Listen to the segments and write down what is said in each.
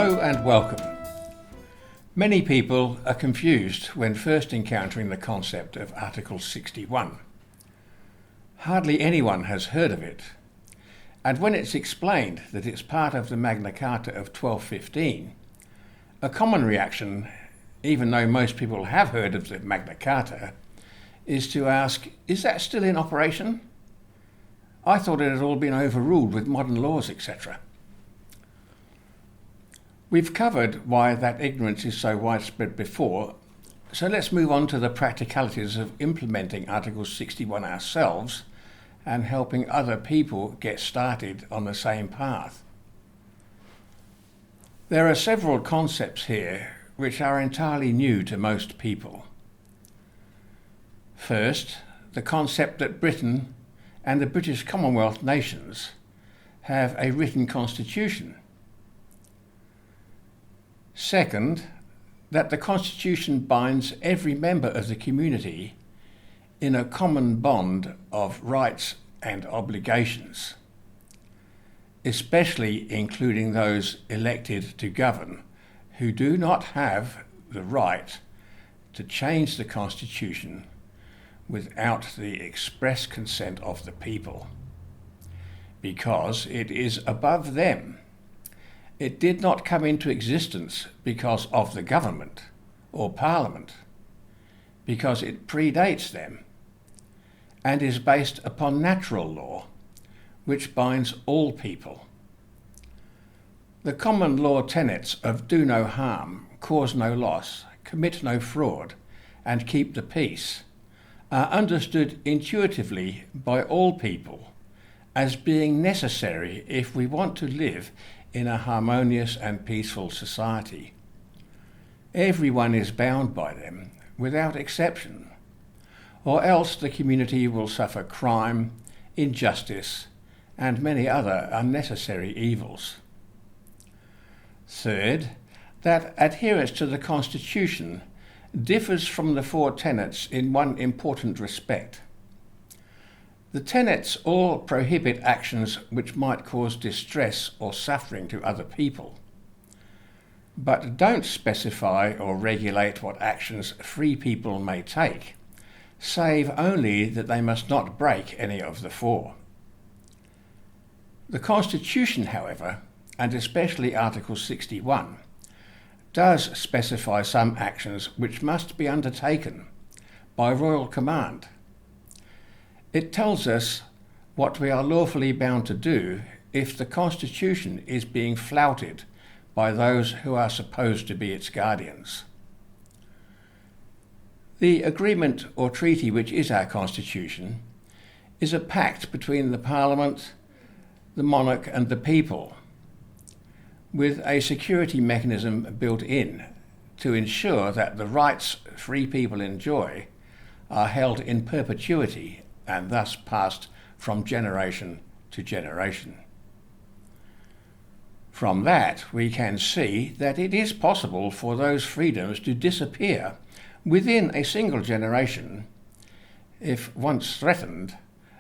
Hello and welcome. Many people are confused when first encountering the concept of Article 61. Hardly anyone has heard of it, and when it's explained that it's part of the Magna Carta of 1215, a common reaction, even though most people have heard of the Magna Carta, is to ask, is that still in operation? I thought it had all been overruled with modern laws, etc. We've covered why that ignorance is so widespread before, so let's move on to the practicalities of implementing Article 61 ourselves and helping other people get started on the same path. There are several concepts here which are entirely new to most people. First, the concept that Britain and the British Commonwealth nations have a written constitution. Second, that the Constitution binds every member of the community in a common bond of rights and obligations, especially including those elected to govern who do not have the right to change the Constitution without the express consent of the people, because it is above them. It did not come into existence because of the government or parliament, because it predates them and is based upon natural law, which binds all people. The common law tenets of do no harm, cause no loss, commit no fraud, and keep the peace are understood intuitively by all people as being necessary if we want to live in a harmonious and peaceful society. Everyone is bound by them, without exception, or else the community will suffer crime, injustice, and many other unnecessary evils. Third, that adherence to the Constitution differs from the four tenets in one important respect. The tenets all prohibit actions which might cause distress or suffering to other people, but don't specify or regulate what actions free people may take, save only that they must not break any of the four. The Constitution, however, and especially Article 61, does specify some actions which must be undertaken by royal command. It tells us what we are lawfully bound to do if the Constitution is being flouted by those who are supposed to be its guardians. The agreement or treaty which is our Constitution is a pact between the Parliament, the monarch and the people, with a security mechanism built in to ensure that the rights free people enjoy are held in perpetuity and thus passed from generation to generation. From that, we can see that it is possible for those freedoms to disappear within a single generation if, once threatened,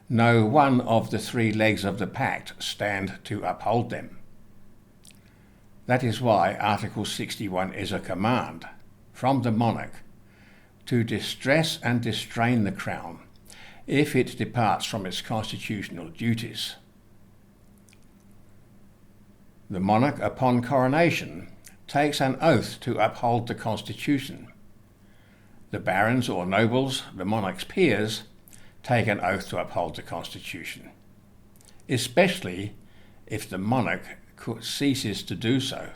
no one of the three legs of the pact stand to uphold them. That is why Article 61 is a command from the monarch to distress and distrain the Crown if it departs from its constitutional duties. The monarch, upon coronation, takes an oath to uphold the Constitution. The barons or nobles, the monarch's peers, take an oath to uphold the Constitution, especially if the monarch ceases to do so.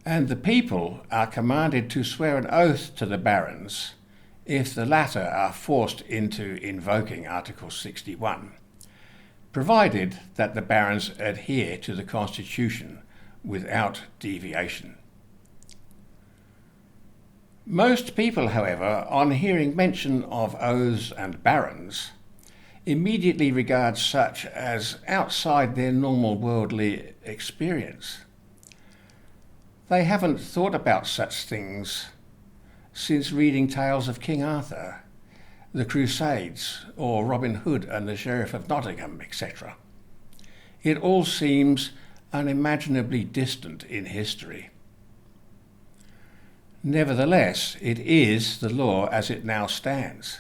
And the people are commanded to swear an oath to the barons if the latter are forced into invoking Article 61, provided that the barons adhere to the Constitution without deviation. Most people, however, on hearing mention of oaths and barons, immediately regard such as outside their normal worldly experience. They haven't thought about such things since reading tales of King Arthur, the Crusades, or Robin Hood and the Sheriff of Nottingham, etc. It all seems unimaginably distant in history. Nevertheless, it is the law as it now stands.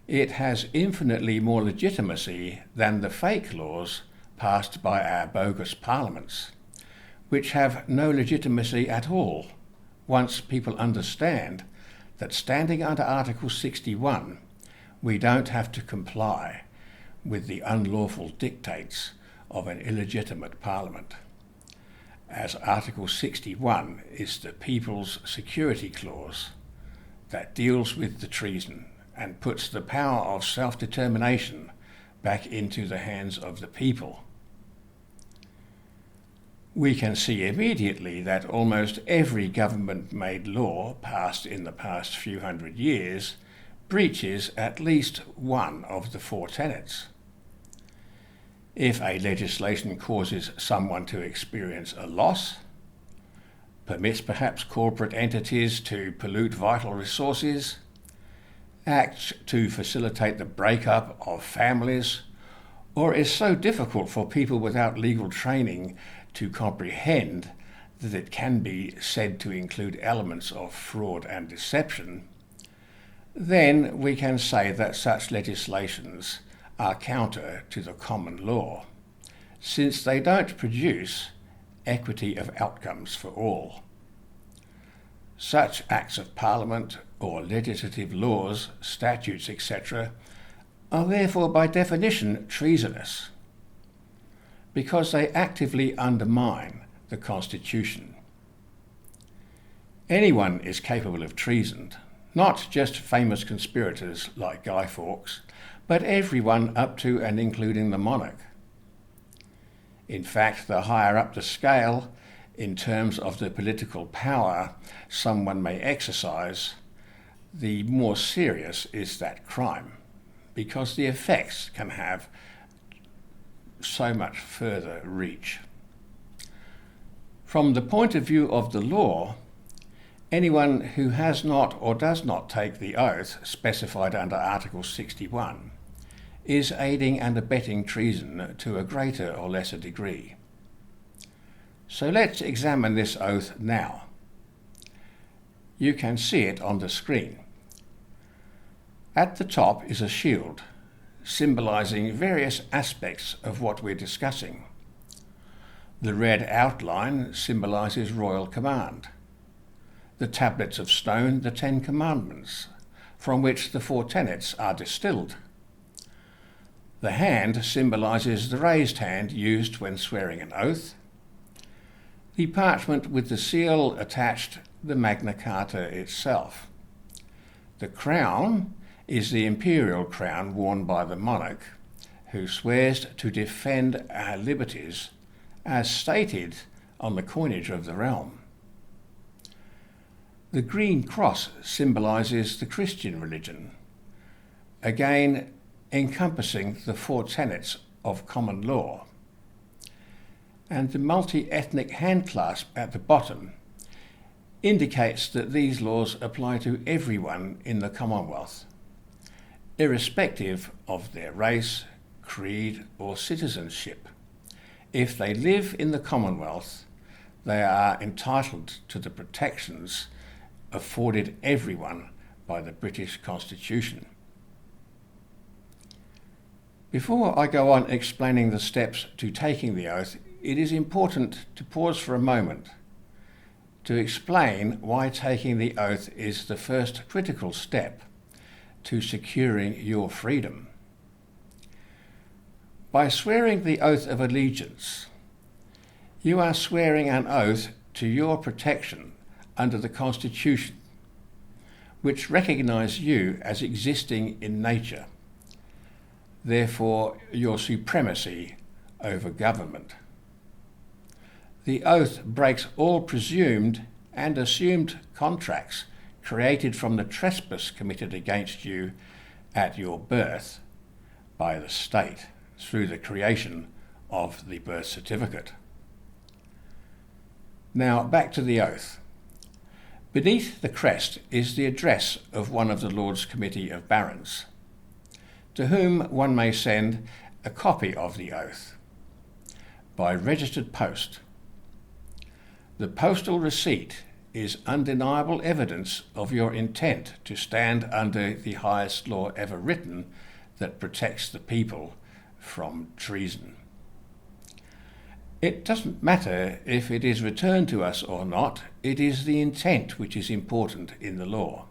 It has infinitely more legitimacy than the fake laws passed by our bogus parliaments, which have no legitimacy at all once people understand that standing under Article 61, we don't have to comply with the unlawful dictates of an illegitimate parliament, as Article 61 is the People's Security Clause that deals with the treason and puts the power of self-determination back into the hands of the people. We can see immediately that almost every government-made law passed in the past few hundred years breaches at least one of the four tenets. If a legislation causes someone to experience a loss, permits perhaps corporate entities to pollute vital resources, acts to facilitate the breakup of families, or is so difficult for people without legal training to comprehend that it can be said to include elements of fraud and deception, then we can say that such legislations are counter to the common law, since they don't produce equity of outcomes for all. Such acts of Parliament or legislative laws, statutes, etc., are therefore by definition treasonous, because they actively undermine the Constitution. Anyone is capable of treason, not just famous conspirators like Guy Fawkes, but everyone up to and including the monarch. In fact, the higher up the scale, in terms of the political power someone may exercise, the more serious is that crime, because the effects can have so much further reach. From the point of view of the law, anyone who has not or does not take the oath specified under Article 61 is aiding and abetting treason to a greater or lesser degree. So let's examine this oath now. You can see it on the screen. At the top is a shield, symbolizing various aspects of what we're discussing. The red outline symbolizes royal command. The tablets of stone, the Ten Commandments, from which the four tenets are distilled. The hand symbolizes the raised hand used when swearing an oath. The parchment with the seal attached, the Magna Carta itself. The crown is the imperial crown worn by the monarch, who swears to defend our liberties as stated on the coinage of the realm. The green cross symbolizes the Christian religion, again encompassing the four tenets of common law. And the multi-ethnic handclasp at the bottom indicates that these laws apply to everyone in the Commonwealth, irrespective of their race, creed, or citizenship. If they live in the Commonwealth, they are entitled to the protections afforded everyone by the British Constitution. Before I go on explaining the steps to taking the oath, it is important to pause for a moment to explain why taking the oath is the first critical step to securing your freedom. By swearing the oath of allegiance, you are swearing an oath to your protection under the Constitution, which recognises you as existing in nature, therefore your supremacy over government. The oath breaks all presumed and assumed contracts created from the trespass committed against you at your birth by the state through the creation of the birth certificate. Now back to the oath. Beneath the crest is the address of one of the Lords Committee of Barons, to whom one may send a copy of the oath. by registered post. The postal receipt is undeniable evidence of your intent to stand under the highest law ever written that protects the people from treason. It doesn't matter if it is returned to us or not, it is the intent which is important in the law.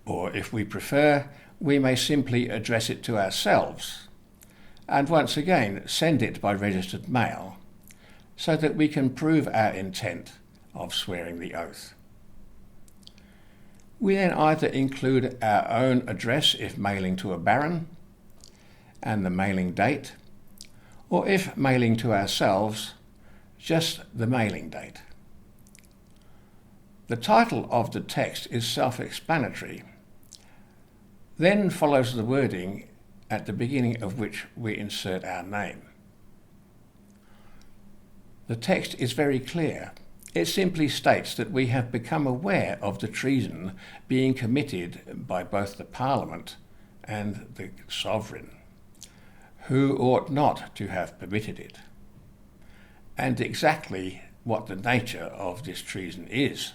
Or if we prefer, we may simply address it to ourselves, and once again send it by registered mail, so that we can prove our intent of swearing the oath. We then either include our own address if mailing to a baron, and the mailing date, or if mailing to ourselves, just the mailing date. The title of the text is self-explanatory. Then follows the wording at the beginning of which we insert our name. The text is very clear. It simply states that we have become aware of the treason being committed by both the Parliament and the Sovereign, who ought not to have permitted it, and exactly what the nature of this treason is,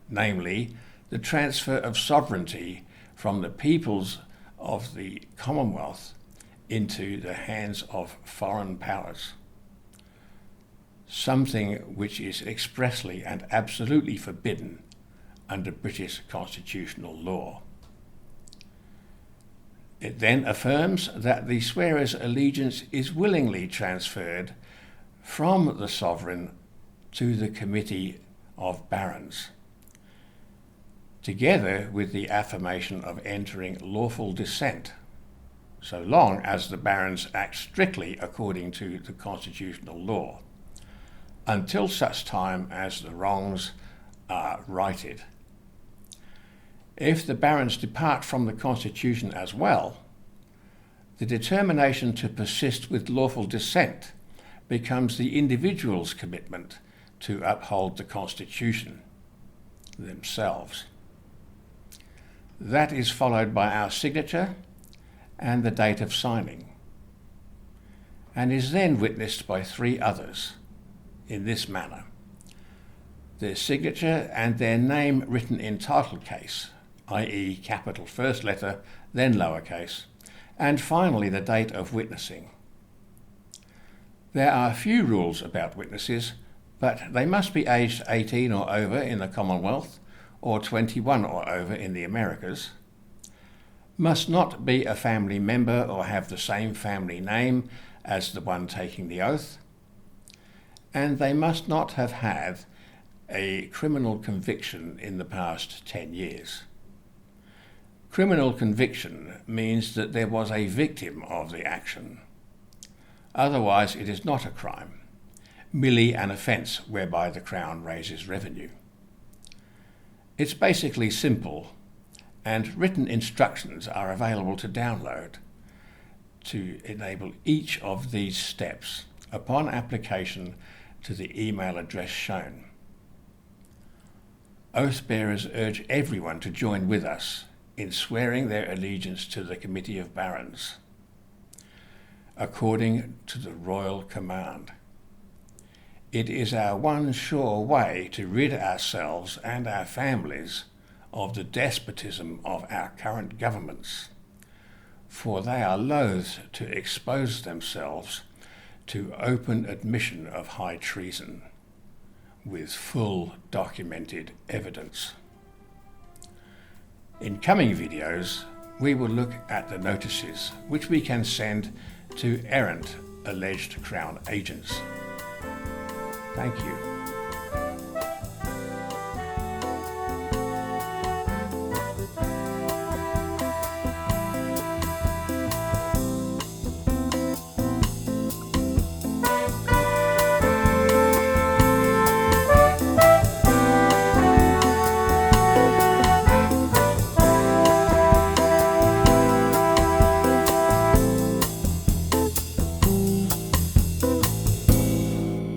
namely the transfer of sovereignty from the peoples of the Commonwealth into the hands of foreign powers, something which is expressly and absolutely forbidden under British constitutional law. It then affirms that the swearer's allegiance is willingly transferred from the sovereign to the Committee of Barons, together with the affirmation of entering lawful dissent, so long as the barons act strictly according to the constitutional law, until such time as the wrongs are righted. If the barons depart from the Constitution as well, the determination to persist with lawful dissent becomes the individual's commitment to uphold the Constitution themselves. That is followed by our signature and the date of signing, and is then witnessed by 3 others in this manner: their signature and their name written in title case, i.e. capital first letter, then lowercase, and finally the date of witnessing. There are few rules about witnesses, but they must be aged 18 or over in the Commonwealth, or 21 or over in the Americas, must not be a family member or have the same family name as the one taking the oath, and they must not have had a criminal conviction in the past 10 years. Criminal conviction means that there was a victim of the action. Otherwise, it is not a crime, merely an offence whereby the Crown raises revenue. It's basically simple, and written instructions are available to download to enable each of these steps upon application to the email address shown. Oath bearers urge everyone to join with us in swearing their allegiance to the Committee of Barons, according to the royal command. It is our one sure way to rid ourselves and our families of the despotism of our current governments, for they are loath to expose themselves to open admission of high treason with full documented evidence. In coming videos, we will look at the notices which we can send to errant alleged Crown agents. Thank you.